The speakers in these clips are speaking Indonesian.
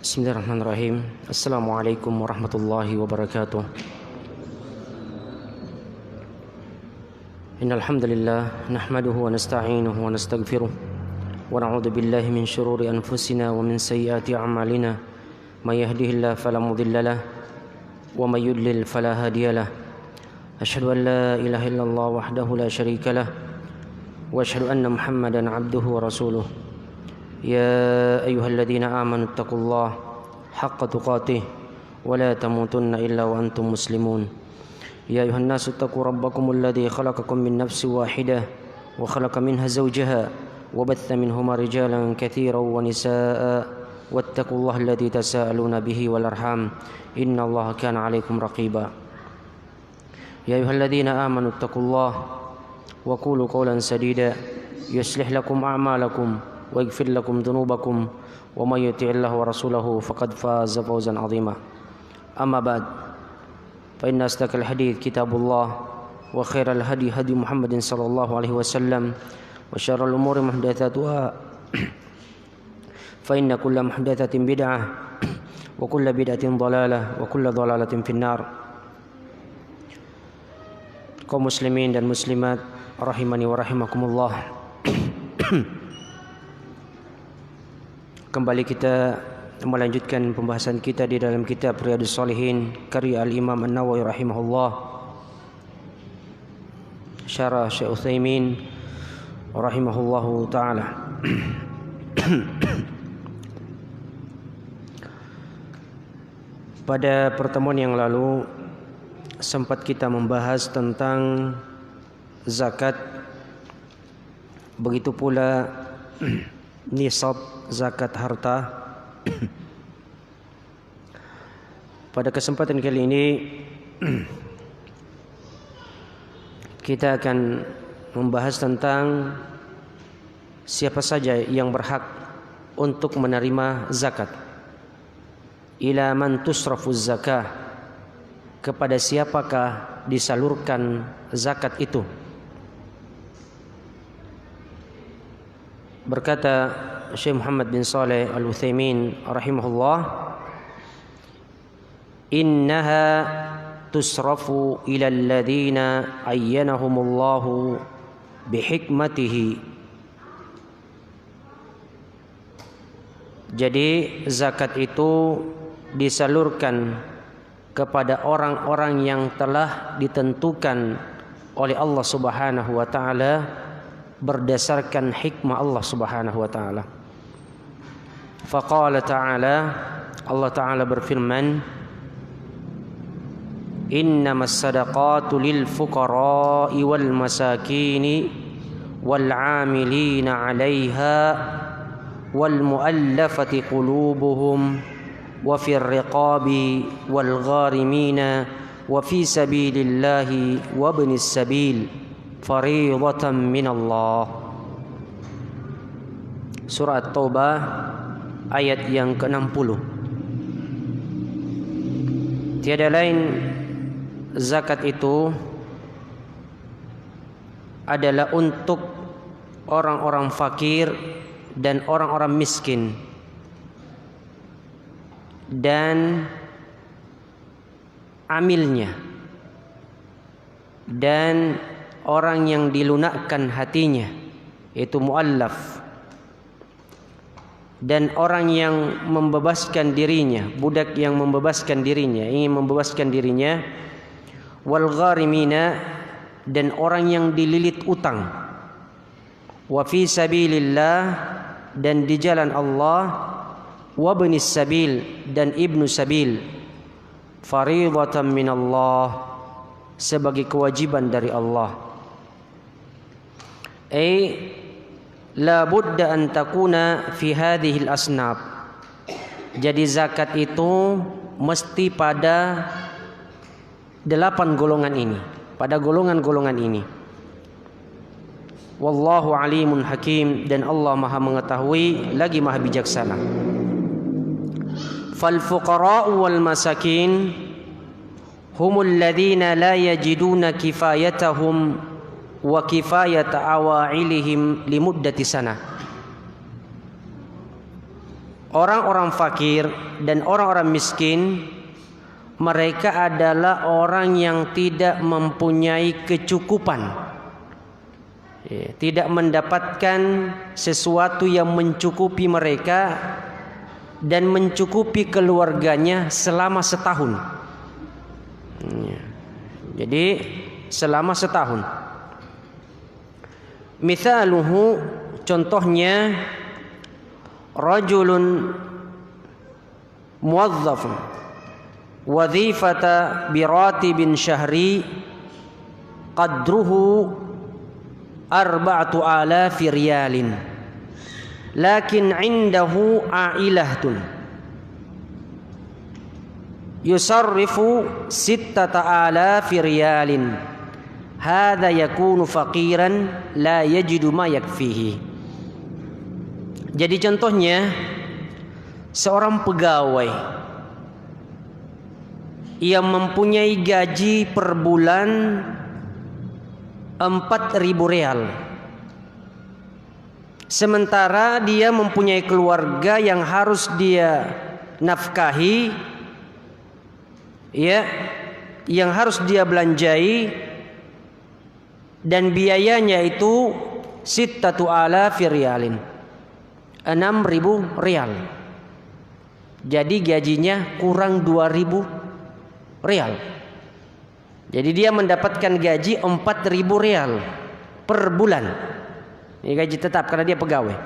Bismillahirrahmanirrahim. Assalamualaikum warahmatullahi wabarakatuh. Innal hamdalillah nahmaduhu wa nasta'inuhu wa nastaghfiruh wa na'udzu billahi min shururi anfusina wa min sayyiati a'malina. May yahdihillahu fala mudilla lahu wa may yudlil fala hadiya lahu. Asyhadu an la ilaha illallah wahdahu la syarika lahu wa asyhadu anna Muhammadan 'abduhu wa rasuluh. يا أيها الذين آمنوا اتقوا الله حق تقاته ولا تموتن إلا وأنتم مسلمون يا أيها الناس اتقوا ربكم الذي خلقكم من نفس واحدة وخلق منها زوجها وبث منهما رجالا كثيرا ونساء واتقوا الله الذي تساءلون به والأرحام إن الله كان عليكم رقيبا يا أيها الذين آمنوا اتقوا الله وقولوا قولا سديدا يصلح لكم أعمالكم ويغفر لكم ذنوبكم ومن يطع الله ورسوله فقد فاز فوزا عظيما أما بعد فإن أصدق الحديث كتاب الله وخير الهدي هدي محمد صلى الله عليه وسلم وشر الأمور محدثاتها فإن كل محدثة بدعة وكل بدعة ضلالة وكل ضلالة في النار. Kaum muslimin dan muslimat rahimani wa rahimakumullah. Kembali kita melanjutkan pembahasan kita di dalam kitab Riyadhus Shalihin karya Al-Imam An-Nawawi rahimahullah, syarah Syekh Utsaimin rahimahullahu taala. Pada pertemuan yang lalu sempat kita membahas tentang zakat, begitu pula nisab zakat harta. Pada kesempatan kali ini kita akan membahas tentang siapa saja yang berhak untuk menerima zakat. Ila man tusrafuz zakah, kepada siapakah disalurkan zakat itu? Berkata Syekh Muhammad bin Shalih Al-Utsaimin rahimahullah, innaha tusrafu ila alladhina ayyanahumullahu bihikmatihi. Jadi zakat itu disalurkan kepada orang-orang yang telah ditentukan oleh Allah Subhanahu wa taala berdasarkan hikmah Allah Subhanahu wa taala. Faqala ta'ala, Allah taala berfirman, innamas sadaqatu lil fuqara'i wal masakini wal 'amilina 'alaiha wal mu'allafati qulubuhum wa fir riqabi wal gharimina wa fi sabilillahi wa ibnis sabil fariidatan minallah. Surah At-Taubah ayat yang ke-60. Tiada lain zakat itu adalah untuk orang-orang fakir dan orang-orang miskin dan amilnya dan orang yang dilunakkan hatinya, yaitu muallaf, dan orang yang membebaskan dirinya, budak yang membebaskan dirinya, ingin membebaskan dirinya, wal gharimina, dan orang yang dililit utang, wa fi sabilillah, dan di jalan Allah, wa ibnis sabil, dan ibnu sabil, fariidatan minallah, sebagai kewajiban dari Allah. La budda an takuna fi hadhihi al-asnaf. Jadi zakat itu mesti pada 8 golongan ini, pada golongan-golongan ini. Wallahu alimun hakim, dan Allah Maha mengetahui lagi Maha bijaksana. Fal fuqara'u wal masakin humul ladzina la yajiduna kifayatahum wa kifayat awa'ilihim limuddati sana. orang-orang fakir dan orang-orang miskin, mereka adalah orang yang tidak mempunyai kecukupan, tidak mendapatkan sesuatu yang mencukupi mereka dan mencukupi keluarganya selama setahun. Jadi selama setahun. Mithaluhu, contohnya, rajulun muwazzafun wadhifata biratibin syahri qadruhu 4,000 riyalin lakin indahu ailahtun yusarrifu 6,000 riyalin hadza yakunu faqiran la yajidu ma yakfihi. Jadi contohnya, seorang pegawai yang mempunyai gaji per bulan 4.000 real, sementara dia mempunyai keluarga yang harus dia nafkahi, yang harus dia belanjai, dan biayanya itu 6,000 riyalin, 6.000 rial. Jadi gajinya kurang 2.000 rial. Jadi dia mendapatkan gaji 4.000 rial per bulan. Ini gaji tetap karena dia pegawai.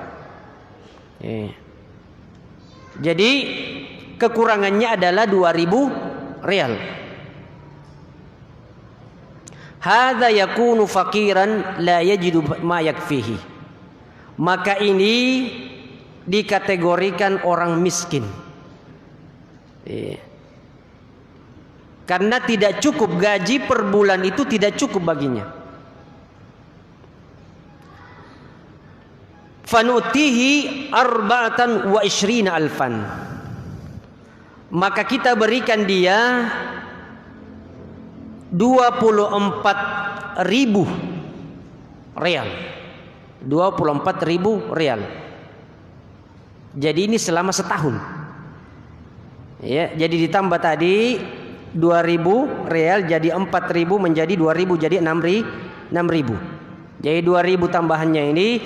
Jadi kekurangannya adalah 2.000 rial. Hadza yakunu faqiran la yajidu ma yakfihi. Maka ini dikategorikan orang miskin. Karena tidak cukup, gaji per bulan itu tidak cukup baginya. Fanutihi 24,000. Maka kita berikan dia 24.000 rial. 24.000 rial. Jadi ini selama setahun. Jadi ditambah tadi 2.000 rial jadi 4.000 menjadi 2.000 jadi 6.000. Jadi 2.000 tambahannya ini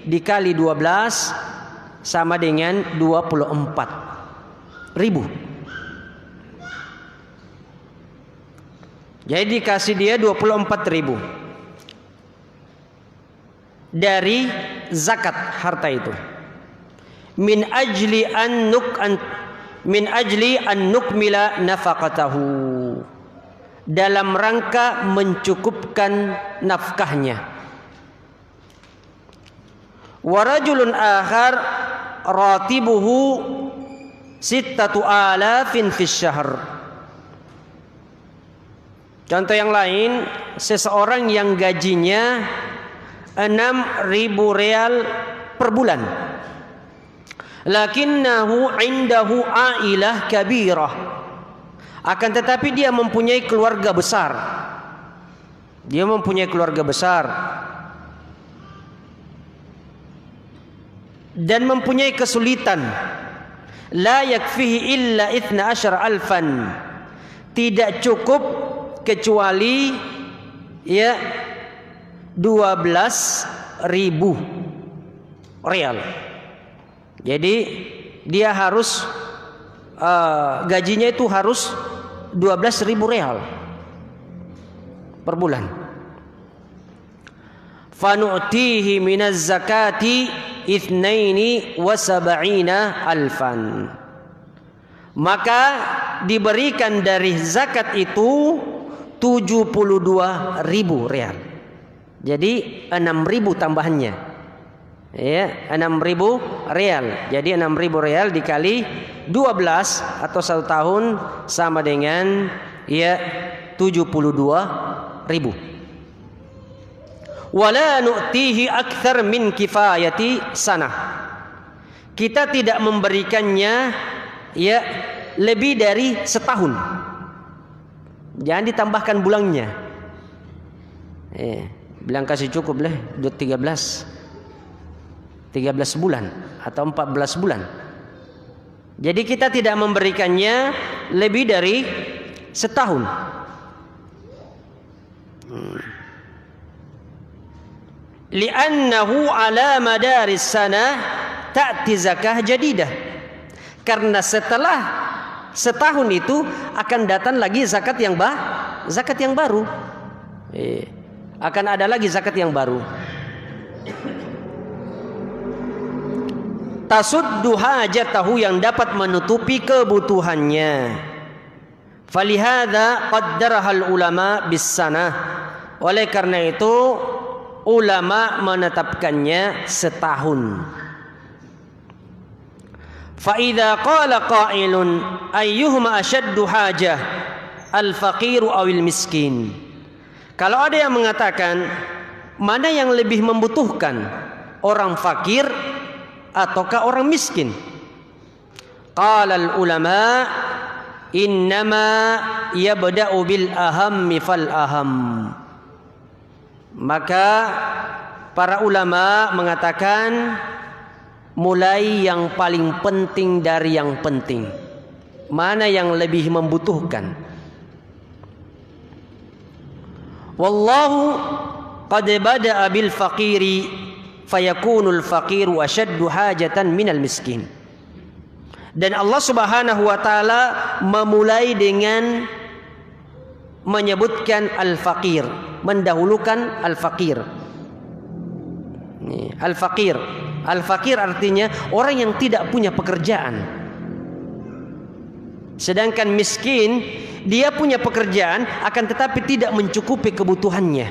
dikali 12 sama dengan 24.000. Jadi dikasih dia 24.000 dari zakat harta itu. Min ajli an nukmila nafaqatahu, dalam rangka mencukupkan nafkahnya. Wa rajulun akhar ratibuhu 6,000 fi syahr. Contoh yang lain, seseorang yang gajinya 6.000 rial per bulan. Lakinnahu indahu ailah kabirah. Akan tetapi dia mempunyai keluarga besar. Dia mempunyai keluarga besar. Dan mempunyai kesulitan. La yakfihi illa 12,000. Tidak cukup kecuali 12.000 rial. Jadi dia harus gajinya itu harus 12.000 rial per bulan. Fanu'tihi minaz zakati 72,000. Maka diberikan dari zakat itu 72.000 rial. Jadi 6.000 tambahannya. 6.000 rial. Jadi 6.000 rial dikali 12 atau 1 tahun sama dengan 72.000. Wala nu'tihi akthar min kifayati sanah. Kita tidak memberikannya lebih dari setahun. Jangan ditambahkan bulangnya. Bilang kasih cukup lah 13 bulan atau 14 bulan. Jadi kita tidak memberikannya lebih dari setahun. Li'annahu ala madaris sanah ta'ti zakah jadidah. Karena setelah setahun itu akan datang lagi zakat yang baru. Akan ada lagi zakat yang baru. Tasuddu hajatahu, yang dapat menutupi kebutuhannya. Falihada qaddarahal ulama bis sanah. Oleh karena itu ulama menetapkannya setahun. Fa idza qala qailun ayyuhuma ashaddu hajah al-faqiru awil miskin. Kalau ada yang mengatakan mana yang lebih membutuhkan, orang fakir ataukah orang miskin? Qala al-ulama innama yabda'u bil ahammi fal aham. Maka para ulama mengatakan mulai yang paling penting dari yang penting. Mana yang lebih membutuhkan? Wallahu qad bada'a bil faqiri fayakunul faqiru ashaddu hajatan minal miskin. Dan Allah Subhanahu wa taala memulai dengan menyebutkan al-faqir, mendahulukan al-faqir. Al-faqir, al-faqir artinya orang yang tidak punya pekerjaan. Sedangkan miskin, dia punya pekerjaan akan tetapi tidak mencukupi kebutuhannya.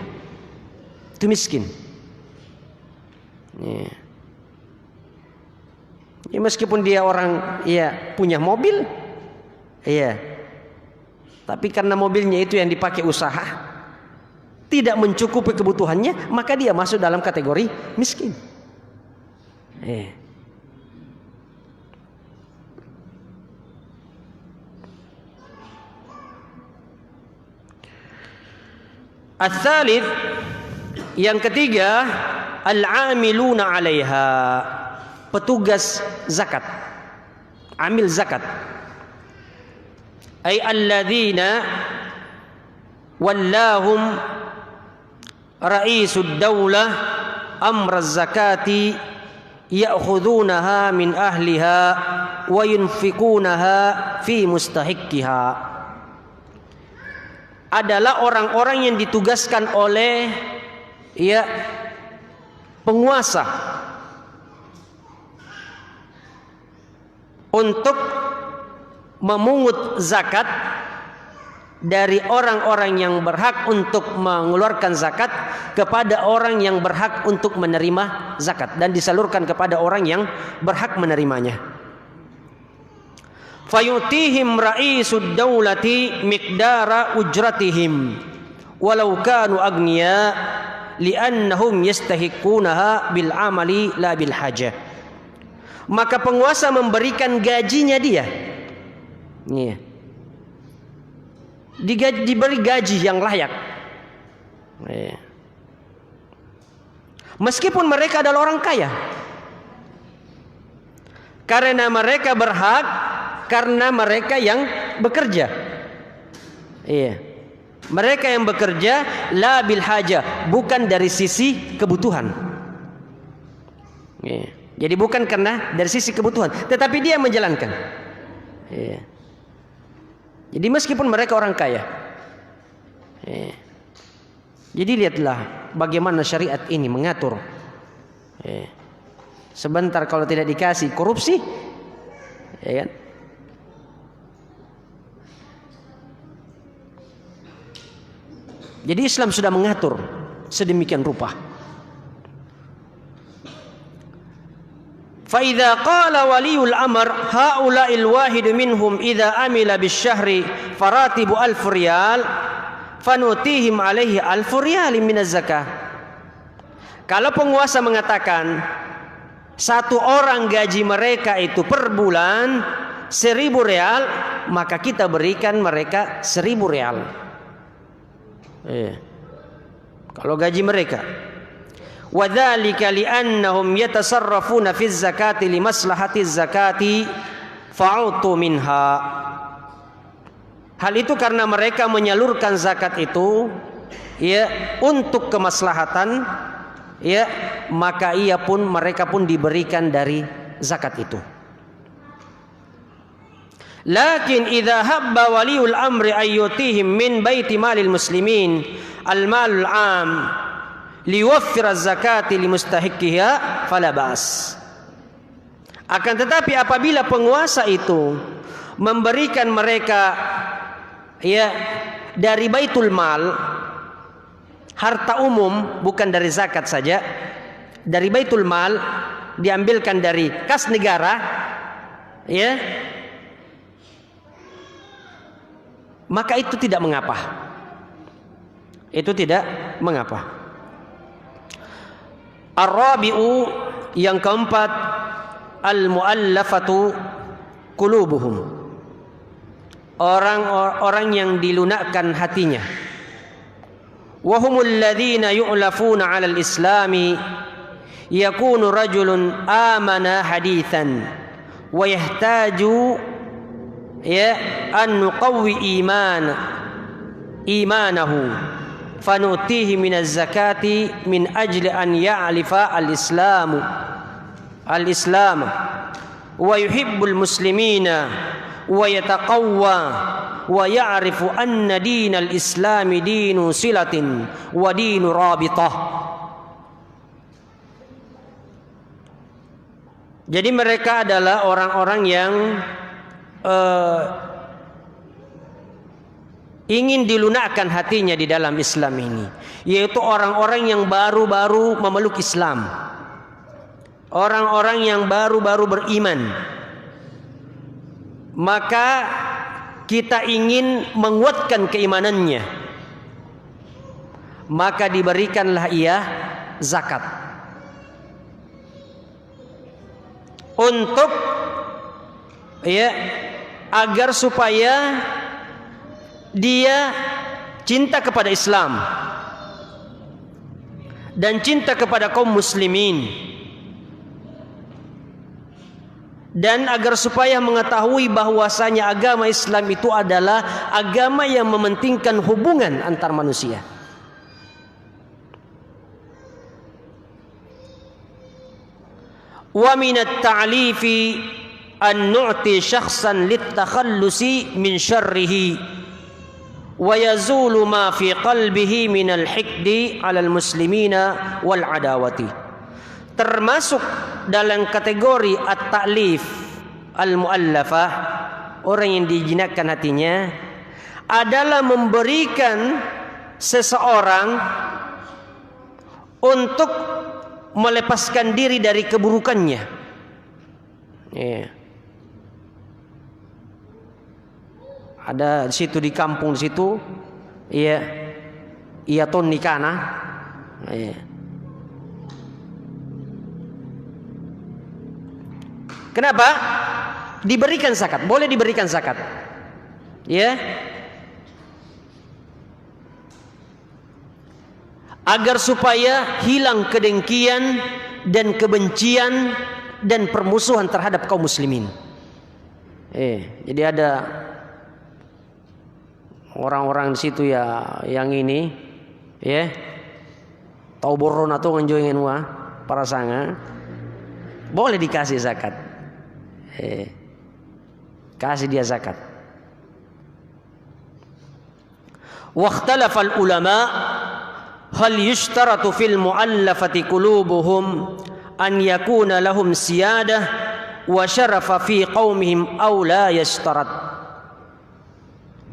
Itu miskin. Ya, meskipun dia orang punya mobil, tapi karena mobilnya itu yang dipakai usaha, tidak mencukupi kebutuhannya, maka dia masuk dalam kategori miskin. Ats-tsalits, yang ketiga, al-amiluna 'alaiha, petugas zakat, amil zakat. Ay alladzina wallahum raisud daulah amraz zakati ya'khudhunaha min ahliha wa yunfikunaha fi mustahiqqiha. Adalah orang-orang yang ditugaskan oleh penguasa untuk memungut zakat dari orang-orang yang berhak untuk mengeluarkan zakat kepada orang yang berhak untuk menerima zakat, dan disalurkan kepada orang yang berhak menerimanya. Fayutihim raisud daulati miqdara ujratihim walau kanu agniya li'annahum yastahiqunaha bil amali la bil hajah. Maka penguasa memberikan gajinya dia. Diberi gaji yang layak. Meskipun mereka adalah orang kaya. Karena mereka berhak, karena mereka yang bekerja. Mereka yang bekerja la bil hajah, bukan dari sisi kebutuhan. Jadi bukan karena dari sisi kebutuhan, tetapi dia menjalankan. Jadi meskipun mereka orang kaya. Jadi lihatlah bagaimana syariat ini mengatur. Sebentar kalau tidak dikasih korupsi, ya kan? Jadi Islam sudah mengatur sedemikian rupa. Fa idza qala waliyul amr haula'il wahid minhum idza amila bisyahri faratibu 1000 riyal fanutihim alaihi 1000 riyal min az-zakah. Kalau penguasa mengatakan satu orang gaji mereka itu per bulan 1000 rial, maka kita berikan mereka 1000 rial. Kalau gaji mereka, wadzalika li'annahum yatasarrafuna fi zakati li maslahati zakati fa'utu minha. Hal itu karena mereka menyalurkan zakat itu ya untuk kemaslahatan, ya, maka mereka pun diberikan dari zakat itu. Lakin idza habba waliul amri ayyutihim min baiti malil muslimin al-malul 'am liwaffir az-zakati limustahiqiha fala ba's. Akan tetapi apabila penguasa itu memberikan mereka ya dari baitul mal, harta umum, bukan dari zakat saja, dari baitul mal, diambilkan dari kas negara, ya, maka itu tidak mengapa. Itu tidak mengapa. Ar-rabi'u, yang keempat, al-mu'allafatu qulubuhum, orang-orang yang dilunakkan hatinya. Wa humul ladzina yu'lafuna 'alal islami yakunu rajulun amana hadithan wa yahtaju ya an nuqawwi imanahu fanutihi minaz zakati min ajli an ya'lifa al-islam wa yuhibbul muslimina wa yataqawwa wa ya'rifu anna dinal islami dinu silatin wa dinu rabitah. Jadi mereka adalah orang-orang yang ingin dilunakkan hatinya di dalam Islam ini, yaitu orang-orang yang baru-baru memeluk Islam, orang-orang yang baru-baru beriman. Maka kita ingin menguatkan keimanannya, maka diberikanlah ia zakat untuk ya agar supaya dia cinta kepada Islam dan cinta kepada kaum muslimin, dan agar supaya mengetahui bahwasanya agama Islam itu adalah agama yang mementingkan hubungan antar manusia. Wa minat ta'lifi an nu'ti syakhsan litakhallusi min syarrihi wa yazulu ma fi qalbihi minal hikdi 'alal muslimina wal adawati. Termasuk dalam kategori at-ta'lif al-mu'allafah, orang yang dijinakkan hatinya, adalah memberikan seseorang untuk melepaskan diri dari keburukannya. Yeah. Ada di situ di kampung di situ, iya ton nikana. Yeah. Kenapa? Diberikan zakat, boleh diberikan zakat. Ya. Agar supaya hilang kedengkian dan kebencian dan permusuhan terhadap kaum muslimin. Jadi ada orang-orang di situ ya yang ini ya tau boron atau ngenjoingin wa para sanga, boleh dikasih zakat. Kasih dia zakat. Wakhtalafa al-ulama hal yushtaratu fil mu'allafati qulubuhum an yakuna lahum siyadah wa syarafa fi qaumihim aw la yashtarat.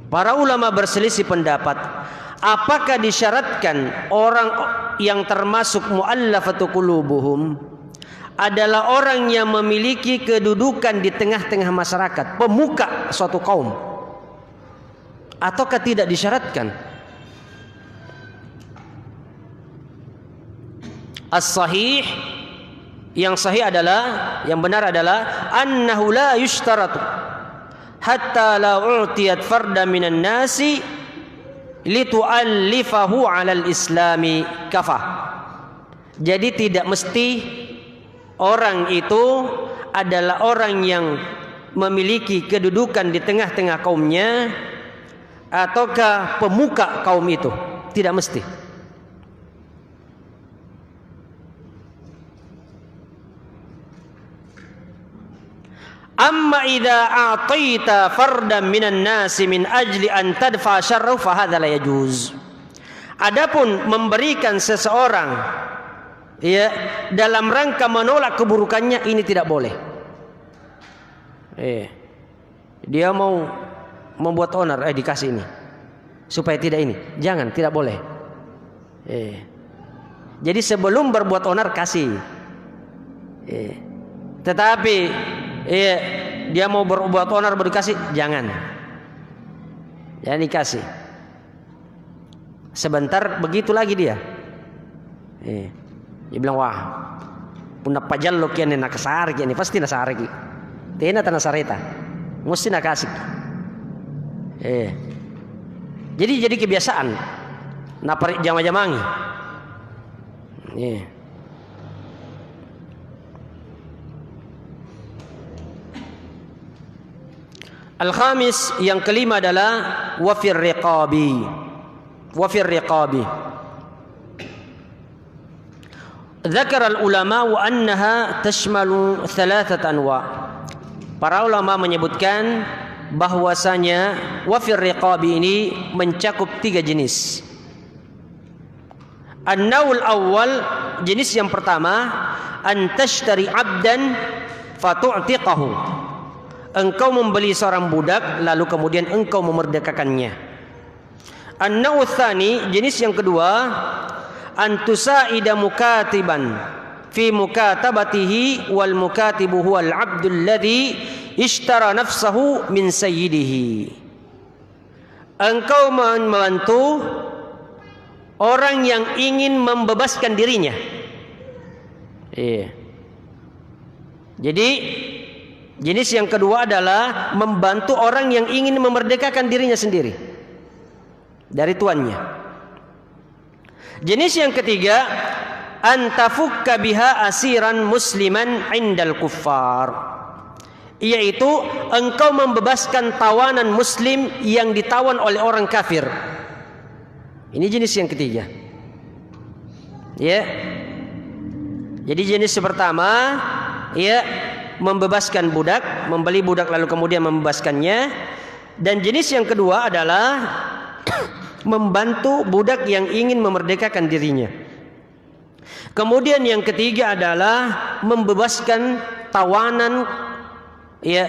Para ulama berselisih pendapat, apakah disyaratkan orang yang termasuk mu'allafatu qulubuhum adalah orang yang memiliki kedudukan di tengah-tengah masyarakat, pemuka suatu kaum, ataukah tidak disyaratkan? As-sahih, yang sahih adalah, yang benar adalah annahu la yushtaratu hatta la u'tiyat farda minan nasi litu'allifahu 'alal islami kafah. Jadi tidak mesti orang itu adalah orang yang memiliki kedudukan di tengah-tengah kaumnya ataukah pemuka kaum itu, tidak mesti. Amma idza a'taita fardan minan nasi min ajli an tadfa syarrahu fa hadza la yajuz. Adapun memberikan seseorang ya dalam rangka menolak keburukannya, ini tidak boleh. Dia mau membuat onar, dikasih ini supaya tidak ini, jangan, tidak boleh. Jadi sebelum berbuat onar kasih. Tetapi dia mau berbuat onar baru dikasih, jangan dikasih. Sebentar begitu lagi dia bilang, wah pundak pajallo kian nak kasar kian, pasti nasar ki tena tanah sareta mesti nak kasih. Jadi kebiasaan napar jama-jamangi. Al-khamis, yang kelima adalah wafir riqabi. Wafir riqabi. Dzakara al-ulama wa annaha tashmalu thalathat anwa. Para ulama menyebutkan bahwasanya wafir riqabi ini mencakup 3 jenis. An-nawul awal, jenis yang pertama, an tashtari 'abdan fatu'tiqahu. Engkau membeli seorang budak lalu kemudian engkau memerdekakannya. An-nawu tsani, jenis yang kedua, an tusaida mukatiban fi mukatabatihi wal mukatibu huwal 'abdul ladzi ishtara nafsahu min sayyidihi. Engkau membantu orang yang ingin membebaskan dirinya. Jadi jenis yang kedua adalah membantu orang yang ingin memerdekakan dirinya sendiri dari tuannya. Jenis yang ketiga, antafukka biha asiran musliman indal kuffar, yaitu engkau membebaskan tawanan muslim yang ditawan oleh orang kafir. Ini jenis yang ketiga. Jadi jenis pertama membebaskan budak, membeli budak lalu kemudian membebaskannya. Dan jenis yang kedua adalah membantu budak yang ingin memerdekakan dirinya. Kemudian yang ketiga adalah membebaskan tawanan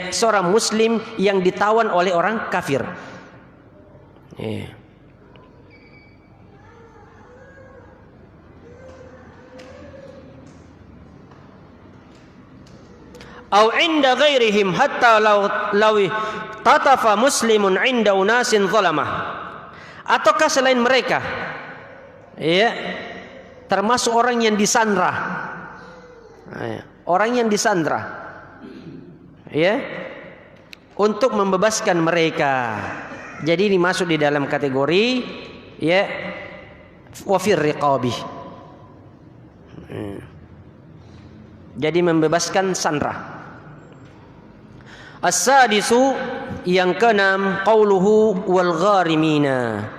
seorang muslim yang ditawan oleh orang kafir. Au inda ghairihim hatta law tatafa muslimun inda unasin zalamah, ataukah selain mereka termasuk orang yang disandra, orang yang disandra untuk membebaskan mereka. Jadi ini masuk di dalam kategori wafir riqabi. Jadi membebaskan sandra. As-sadisu, yang keenam, qauluhu wal gharimina.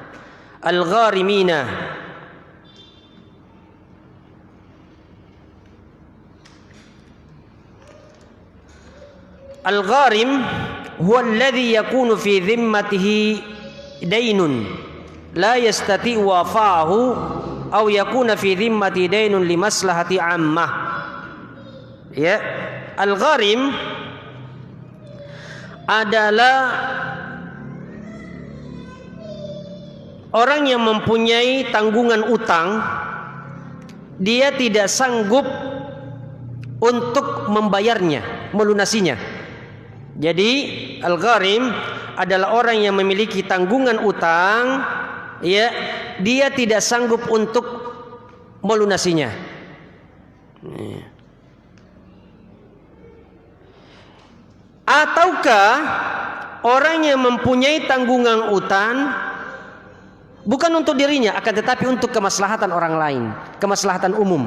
Al gharimina, al gharim huwa alladhi yakunu fi dhimmatihi daynun la yastati wafa'ahu aw yakuna fi dhimmati daynun li maslahati 'ammah. Al gharim adalah orang yang mempunyai tanggungan utang, dia tidak sanggup untuk membayarnya, melunasinya. Jadi al-gharim adalah orang yang memiliki tanggungan utang, dia tidak sanggup untuk melunasinya. Ataukah orang yang mempunyai tanggungan utang bukan untuk dirinya, akan tetapi untuk kemaslahatan orang lain, kemaslahatan umum.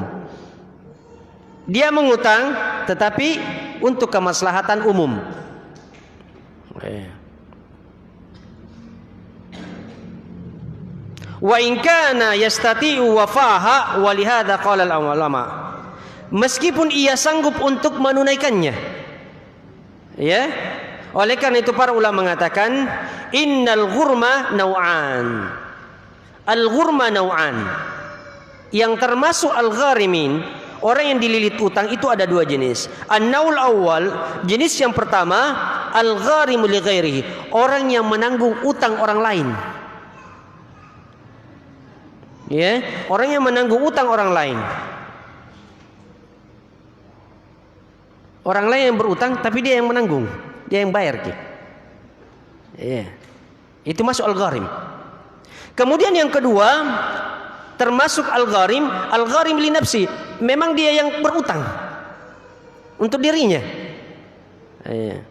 Dia mengutang tetapi untuk kemaslahatan umum. Wa in kana yastati'u wafaha wa lihadza qala al-ulama. Meskipun ia sanggup untuk menunaikannya. Ya. Oleh karena itu para ulama mengatakan innal ghurma naw'an. Al-ghurma naw'an. Yang termasuk al-gharimin, orang yang dililit utang itu ada dua jenis. An-naul awal, jenis yang pertama al-gharimu li ghairihi, orang yang menanggung utang orang lain. Ya, orang yang menanggung utang orang lain. Orang lain yang berutang tapi dia yang menanggung, dia yang bayar gitu. Ya. Itu masuk al-gharim. Kemudian yang kedua termasuk al-gharim li nafsi. Memang dia yang berutang untuk dirinya. Ya.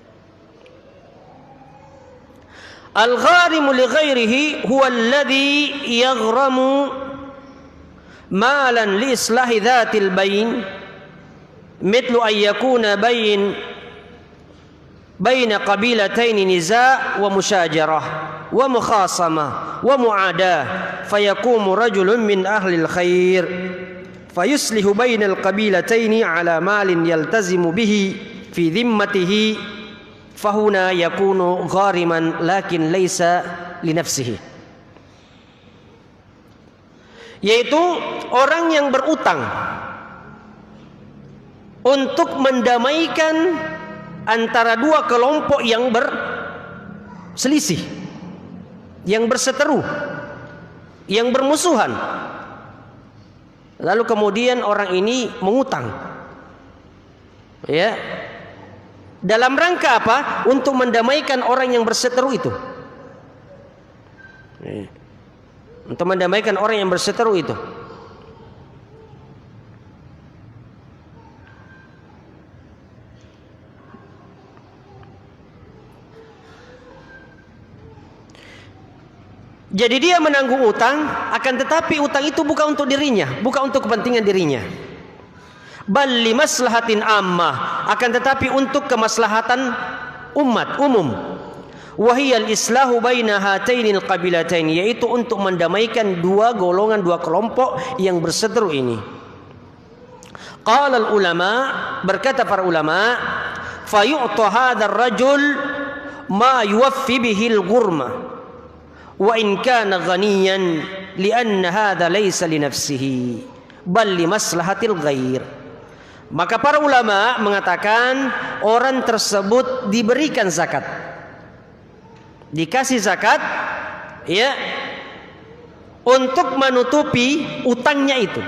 Al-gharimu li ghairihi huwa alladhi yaghramu malan li islahi dhatil bain mithlu an yakuna baina qabilatayn niza' wa musyajarah wa mukhasamah wa mu'adah fayaqumu rajulun min ahli al-khair fayuslihu baina al-qabilatayn ala malin yaltazimu bihi fi dhimmatihi fahuna yakunu ghariman lakin laysa li nafsihi. Yaitu orang yang berutang untuk mendamaikan antara dua kelompok yang berselisih, yang berseteru, yang bermusuhan. Lalu kemudian orang ini mengutang. Ya. Dalam rangka apa? Untuk mendamaikan orang yang berseteru itu. Untuk mendamaikan orang yang berseteru itu. Jadi dia menanggung utang, akan tetapi utang itu bukan untuk dirinya, bukan untuk kepentingan dirinya. Bal li maslahatin ammah, akan tetapi untuk kemaslahatan umat umum. Wahiyal islahu baina hatainil qabilatain, yaitu untuk mendamaikan dua golongan, dua kelompok yang berseteru ini. Qala al ulama, berkata para ulama, fayu'ta hadzal rajul ma yuwaffi bihi al ghurma wa in kana ghaniyan li'anna hadza laysa li nafsihi bal li maslahatil ghair. Maka para ulama mengatakan orang tersebut diberikan zakat, dikasih zakat, ya, untuk menutupi utangnya itu,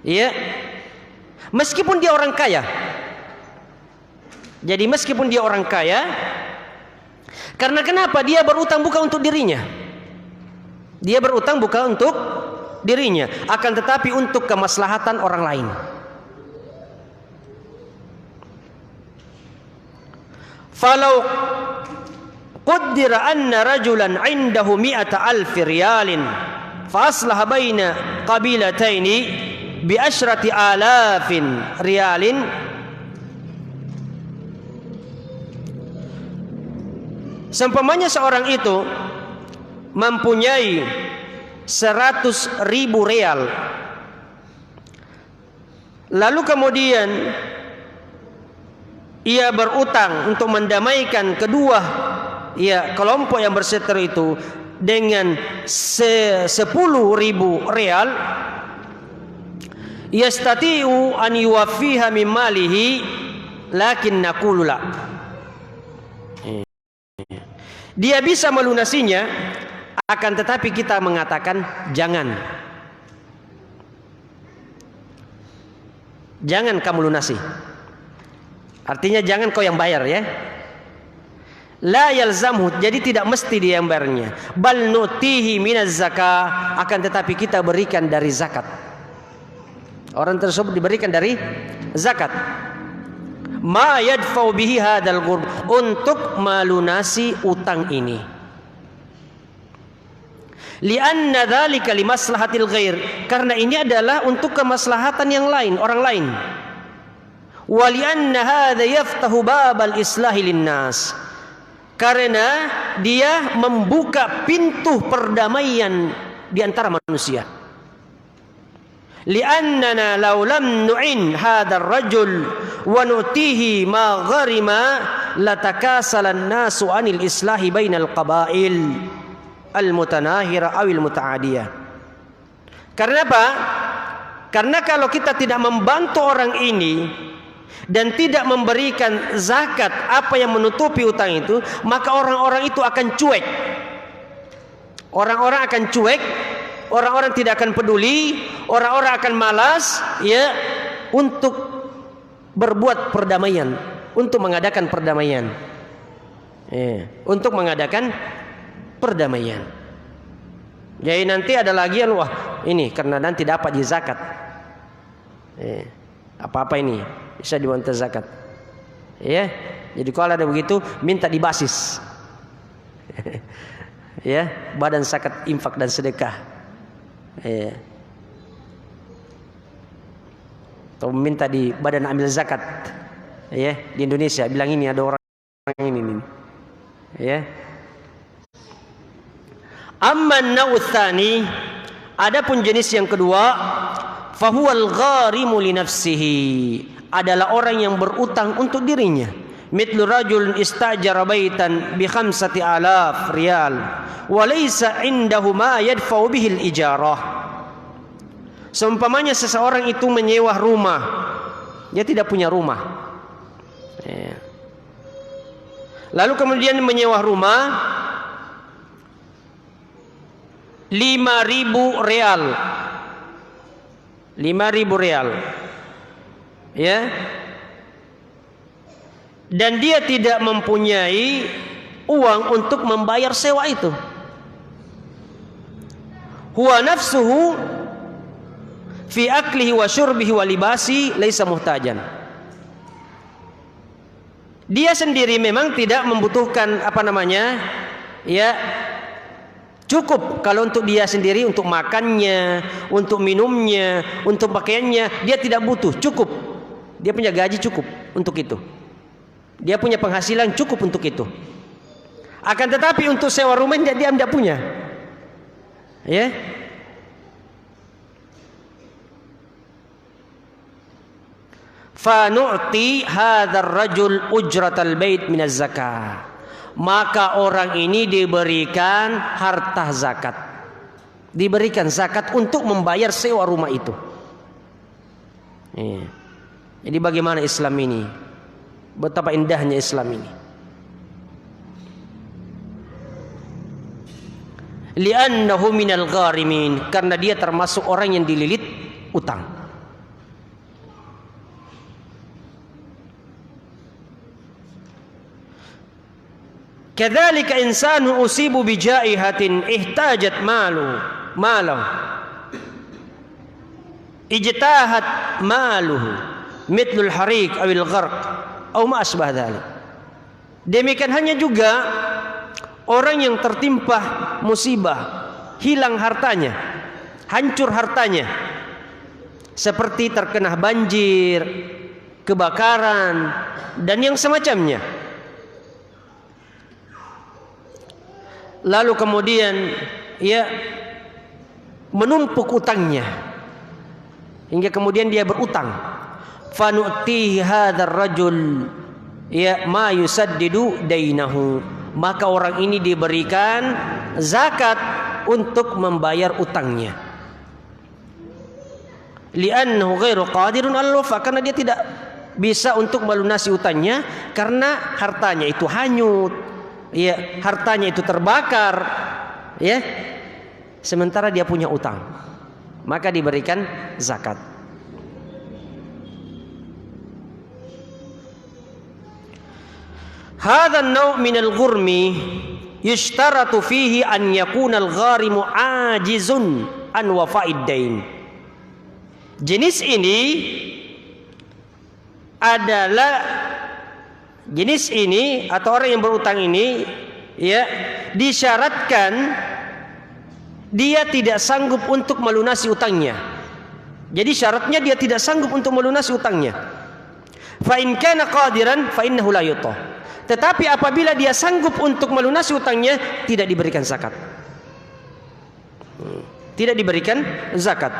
ya, meskipun dia orang kaya. Jadi meskipun dia orang kaya, karena kenapa? Dia berutang bukan untuk dirinya, dia berutang bukan untuk dirinya, akan tetapi untuk kemaslahatan orang lain. Falau qaddira anna rajulan 'indahu 100,000 riyalin fa aslaha baina qabilataini bi 10,000 riyalin seumpamanya seorang itu mempunyai 100,000 real, lalu kemudian ia berutang untuk mendamaikan kedua, ya, kelompok yang berseteru itu dengan 10,000 real, yastati'u an yuwaffiha min malihi lakin naqulu la, dia bisa melunasinya, akan tetapi kita mengatakan jangan kamu lunasi. Artinya jangan kau yang bayar, ya. La yalzamhu, jadi tidak mesti dia yang bayarnya. Bal nutihi minaz zakah, akan tetapi kita berikan dari zakat. Orang tersebut diberikan dari zakat. Ma yadfa'u bihi hadzal ghurb, untuk melunasi utang ini. Lianna dzalika limaslahatil ghair, karena ini adalah untuk kemaslahatan yang lain, orang lain. Wa lianna hadza yaftahu babal islahi linnas, Karena dia membuka pintu perdamaian di antara manusia. Li'annana law lam nu'in hadzal rajul wa nu'tihi ma gharima latakasala an-nasu 'anil islahi bainal qabail al-mutanahira awil muta'adiyah. Karena apa? Karena kalau kita tidak membantu orang ini dan tidak memberikan zakat apa yang menutupi utang itu, maka orang-orang itu akan cuek. Orang-orang akan cuek, orang-orang tidak akan peduli, orang-orang akan malas ya untuk berbuat perdamaian, untuk mengadakan perdamaian. Untuk mengadakan perdamaian. Jadi nanti ada lagi yang wah ini karena nanti dapat di zakat. Apa-apa ini bisa dibantu zakat. Ya. Jadi kalau ada begitu minta di basis. Ya, badan zakat infak dan sedekah. Ya. Atau minta di badan amil zakat. Ya, di Indonesia bilang ini ada orang ini. Ya. Amman nautsani, adapun jenis yang kedua, fahuwal gharimu li nafsihi, adalah orang yang berutang untuk dirinya. Mithlu rajul istajara baitan bi 5,000 riyal wa laysa indahu ma yadfa'u bihi al-ijarah. Seumpamanya seseorang itu menyewa rumah, dia tidak punya rumah. Lalu kemudian menyewa rumah 5.000 real. 5.000 real. Ya. Dan dia tidak mempunyai uang untuk membayar sewa itu. Huwa nafsuhu fi aklihi wa syurbihi wa libasi laisa muhtajan. Dia sendiri memang tidak membutuhkan ya cukup kalau untuk dia sendiri, untuk makannya, untuk minumnya, untuk pakaiannya, dia tidak butuh, cukup. Dia punya gaji cukup untuk itu. Dia punya penghasilan cukup untuk itu. Akan tetapi untuk sewa rumah dia tidak punya. Ya. Fa nu'ti hadzal rajul ujratal bait minaz zakah. Maka orang ini diberikan harta zakat, diberikan zakat untuk membayar sewa rumah itu. Jadi bagaimana Islam ini? Betapa indahnya Islam ini. Li'annahu minal gharimin, karena dia termasuk orang yang dililit utang. Kadzalika insanu usibu bijaihatin ihtajat malahu ijtahat maluhu mithlul hariq awil gharq aw ma asbah dzalik. Demikian hanya juga orang yang tertimpa musibah, hilang hartanya, hancur hartanya, seperti terkena banjir, kebakaran dan yang semacamnya. Lalu kemudian ia menumpuk utangnya hingga kemudian dia berutang. Fanu'tihi hadzal rajul ya ma yusaddidu dainahu, maka orang ini diberikan zakat untuk membayar utangnya. Li'annahu ghairu qadirun 'alal wafa, karena dia tidak bisa untuk melunasi utangnya karena hartanya itu hanyut. Ya, hartanya itu terbakar, ya. Sementara dia punya utang, maka diberikan zakat. Hadzal naw' min al-ghurmi yushtaratu fihi an yakuna al-gharimu ajizun an wafa'id dain. Jenis ini atau orang yang berutang ini ya disyaratkan dia tidak sanggup untuk melunasi utangnya. Jadi syaratnya dia tidak sanggup untuk melunasi utangnya. Fa in kana qadiran fa innahu la yutah. tetapi apabila dia sanggup untuk melunasi utangnya, tidak diberikan zakat. Tidak diberikan zakat.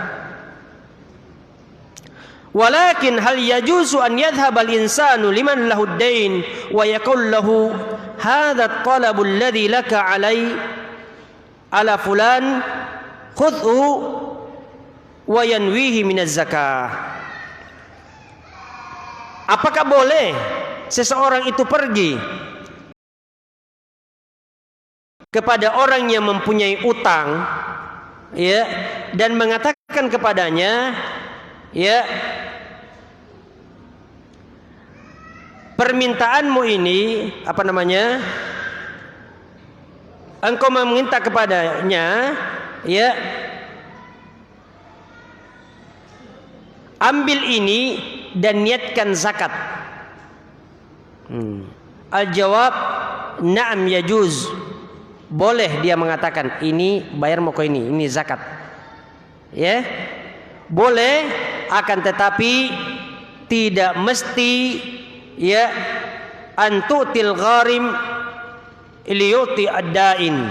Walakin hal yajuzu an yadhhab al-insanu liman lahu ad-dain wa yaqul lahu hadha at-talab alladhi laka ala fulan khudhu wa yanwihi min az-zakah. Apakah boleh seseorang itu pergi kepada orang yang mempunyai utang, ya, dan mengatakan kepadanya, ya, permintaanmu ini, apa namanya, engkau meminta kepadanya, ya, ambil ini dan niatkan zakat. Al-jawab na'am yajuz. Boleh dia mengatakan, ini bayar moko ini zakat. Ya. Boleh, akan tetapi tidak mesti, ya, antutil gharim liyuti ad-dain.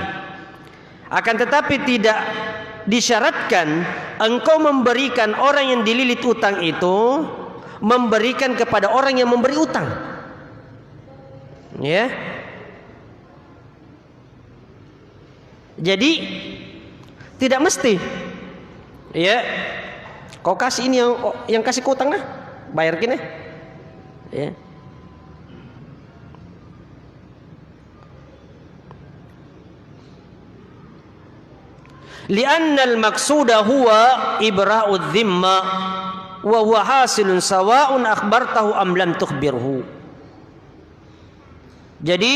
Akan tetapi tidak disyaratkan engkau memberikan orang yang dililit utang itu memberikan kepada orang yang memberi utang. Ya. Jadi tidak mesti, ya, kau kasih ini yang kasih ke utang lah, bayar gini, ya. Lianna al-maqsuda huwa ibra'ud dhimma wa huwa hasilun sawa'un akhbartahu am lam tukhbirhu. Jadi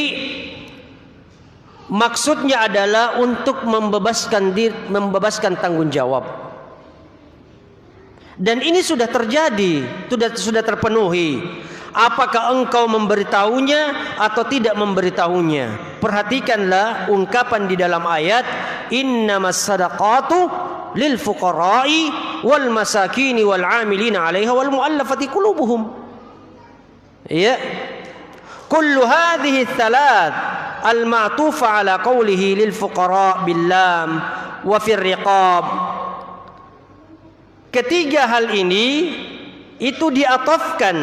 maksudnya adalah untuk membebaskan tanggung jawab. Dan ini sudah terjadi, sudah terpenuhi. Apakah engkau memberitahunya atau tidak memberitahunya? Perhatikanlah ungkapan di dalam ayat, innamas sadaqatu lil fuqara'i wal masakini wal 'amilina 'alaiha wal mu'allafati qulubuhum. Ya. Kullu hadhihi thalath al-ma'tufa ala qawlihi lil fuqara' bil lam wa fir riqab. Ketiga hal ini itu diatofkan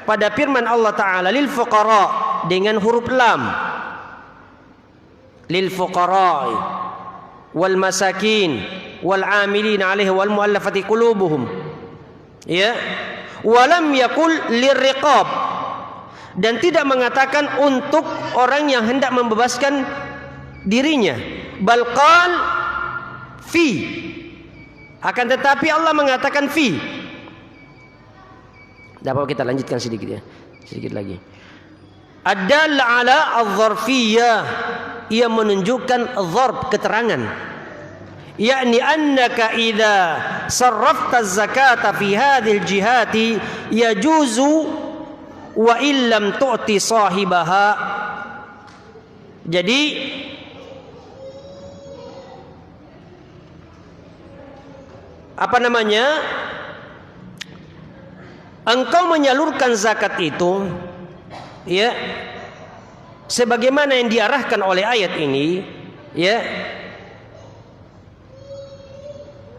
pada firman Allah Ta'ala lil fuqara' dengan huruf lam, lil fuqara'i wal masakin wal 'amilina 'alaihi wal mu'allafati qulubuhum, ya, wa lam yakul lirriqab, dan tidak mengatakan untuk orang yang hendak membebaskan dirinya, bal qal fi, akan tetapi Allah mengatakan fi. Dapat kita lanjutkan sedikit, ya, sedikit lagi. Ad-dal ala adh-dharfiyyah, ia menunjukkan dharf, keterangan, yakni annaka idza sarrafta az-zakata fi hadhil jihati yajuzu wa illam tu'ti sahibaha. Jadi apa namanya, engkau menyalurkan zakat itu, ya, sebagaimana yang diarahkan oleh ayat ini, ya,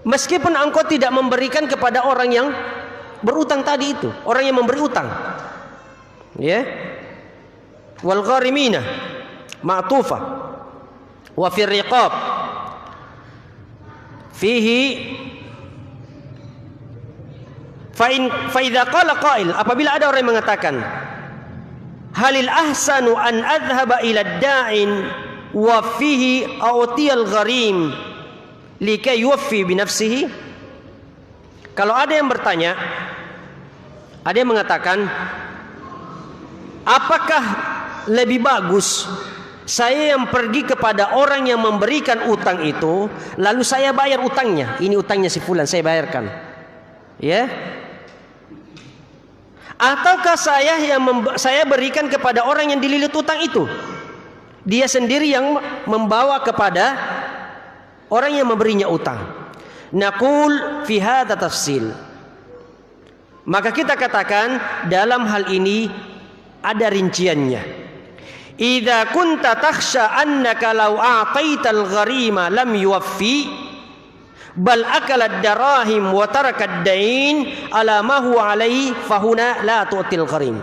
meskipun engkau tidak memberikan kepada orang yang berutang tadi itu, orang yang memberi utang, ya, wal gharimina ma'tufa wa fir riqab fihi fa idza qala qail, apabila ada orang yang mengatakan halil ahsanu an adhhaba ila ad-da'in wa fihi a'tiyal gharim likay yuwaffi bi nafsihi. Kalau ada yang bertanya, ada yang mengatakan, apakah lebih bagus saya yang pergi kepada orang yang memberikan utang itu, lalu saya bayar utangnya, ini utangnya si fulan saya bayarkan, ya, ataukah saya berikan kepada orang yang dililit utang itu, dia sendiri yang membawa kepada orang yang memberinya utang. Naqul fi hadza tafsil, maka kita katakan dalam hal ini ada rinciannya. idza kunta takhsha annaka law a'taital gharima lam yuwaffi bal akala ad-darahim wa taraka ad-dain ala ma huwa alaihi fahuna la tu'til gharim.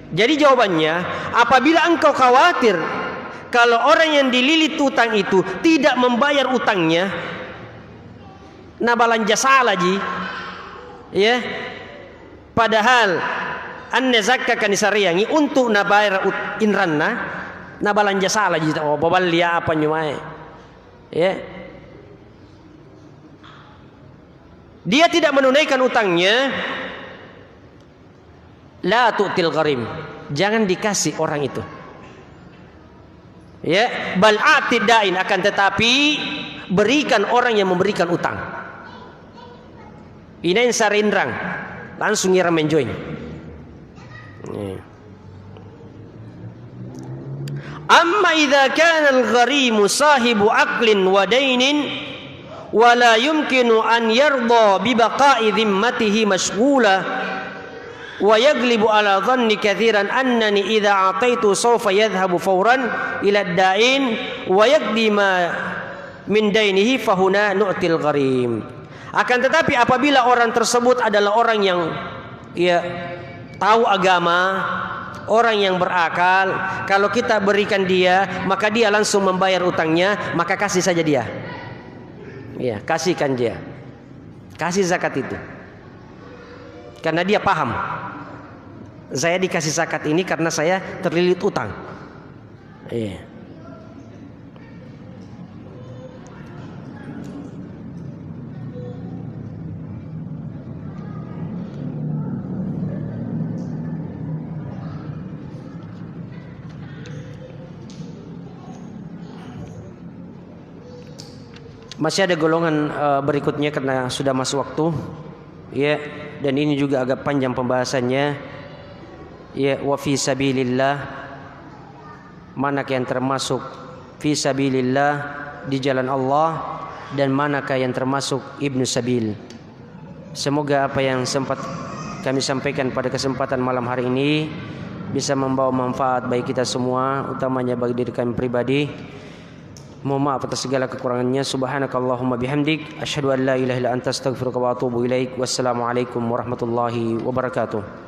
Jadi jawabannya, apabila engkau khawatir kalau orang yang dililit utang itu tidak membayar utangnya, nabalan jasa lagi, ya. Padahal anna zakka kan disariangi untuk nabayar inranna, nabalan jasa lagi. Oh, babal dia apa nyuai, ya. Dia tidak menunaikan utangnya, la tu'til gharim, jangan dikasih orang itu. Ya, bal atidain, akan tetapi berikan orang yang memberikan utang. Inain sarindrang, langsung ngira menjoin. Amma idza kana al-gharimu sahibu aqlin wa dainin wa la yumkinu an yarda bi baqa'i dhimmatihi mashghula wa yaglibu ala dhanni kathiran annani idza ataitu sawfa yadhhabu fawran ila ad-da'in wa yaqdi ma min dainihi fahuna nu'til gharim. Akan tetapi apabila orang tersebut adalah orang yang tahu agama, orang yang berakal, kalau kita berikan dia maka dia langsung membayar utangnya, maka kasih saja dia. Ya, kasihkan dia. Kasih zakat itu. Karena dia paham, saya dikasih zakat ini karena saya terlilit utang. Iya. Masih ada golongan berikutnya karena sudah masuk waktu, ya, dan ini juga agak panjang pembahasannya. Ya, wa fi sabilillah, manakah yang termasuk fi sabilillah di jalan Allah dan manakah yang termasuk ibnu sabil. Semoga apa yang sempat kami sampaikan pada kesempatan malam hari ini bisa membawa manfaat bagi kita semua, utamanya bagi diri kami pribadi. Mohon maaf atas segala kekurangannya. Subhanakallahumma bihamdik, asyhadu an la ilaha illa anta astaghfiruka wa atubu ilaik. Wassalamualaikum warahmatullahi wabarakatuh.